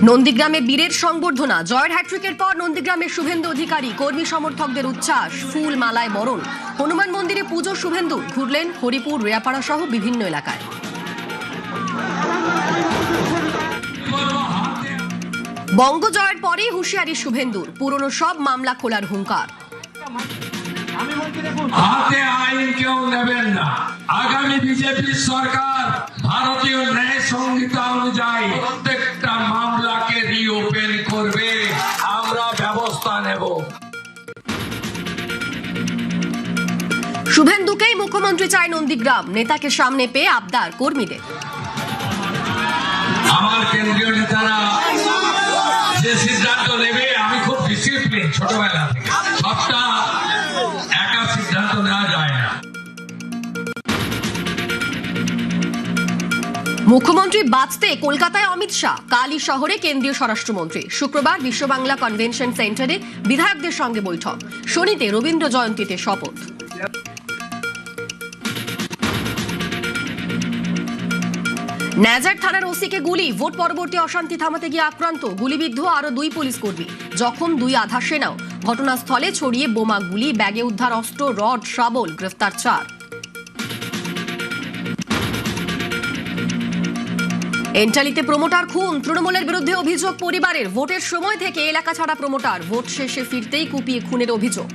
নন্দীগ্রামে বীরের সংবর্ধনা, জয়ের হ্যাট্রিকের পর নন্দীগ্রামের শুভেন্দু অধিকারী, কর্মী সমর্থকদের উচ্ছ্বাস, ফুল মালায় বরণ। হনুমান মন্দিরে পুজো শুভেন্দু, ঘুরলেন হরিপুর, রেয়াপাড়া সহ বিভিন্ন এলাকায়। বঙ্গ জয়ের পরেই হুঁশিয়ারি শুভেন্দুর, পুরনো সব মামলা খোলার হুঙ্কার। হাতে আইন কেউ নেবেন না। আগামী বিজেপি সরকার ভারতীয় ন্যায় সংহিতা অনুযায়ী প্রত্যেকটা মামলাকে রিওপেন করবে, আমরা ব্যবস্থা নেব। শুভেন্দুকেই মুখ্যমন্ত্রী চায় নন্দীগ্রাম, নেতাকে সামনে পেয়ে আবদার কর্মীদের। আমার কেন্দ্রীয় নেতারা যে সিদ্ধান্ত নেবে, আমি খুব ডিসিপ্লিন ছোটবেলা থেকে, সবটা একা সিদ্ধান্ত নেওয়া যায় না। মুখ্যমন্ত্রী বাঁচতে কলকাতায় অমিত শাহ, কালই শহরে কেন্দ্রীয় স্বরাষ্ট্রমন্ত্রী। শুক্রবার বিশ্ব বাংলা কনভেনশন সেন্টারে বিধায়কদের সঙ্গে বৈঠক, শনিতে রবীন্দ্র জয়ন্তীতে শপথ। ন্যাজার থানার ওসিকে গুলি, ভোট পরবর্তী অশান্তি থামাতে গিয়ে আক্রান্ত, গুলিবিদ্ধ আরো 2 পুলিশ কর্মী, জখম 2 আধা সেনাও। ঘটনাস্থলে ছড়িয়ে বোমা, গুলি, ব্যাগে উদ্ধার অস্ত্র, রড, শাবল, গ্রেফতার 4। এন্টালিতে প্রমোটার খুন, তৃণমূলের বিরুদ্ধে অভিযোগ পরিবারের। ভোটের সময় থেকে এলাকা ছাড়া প্রমোটার, ভোট শেষে ফিরতেই কুপিয়ে খুনের অভিযোগ।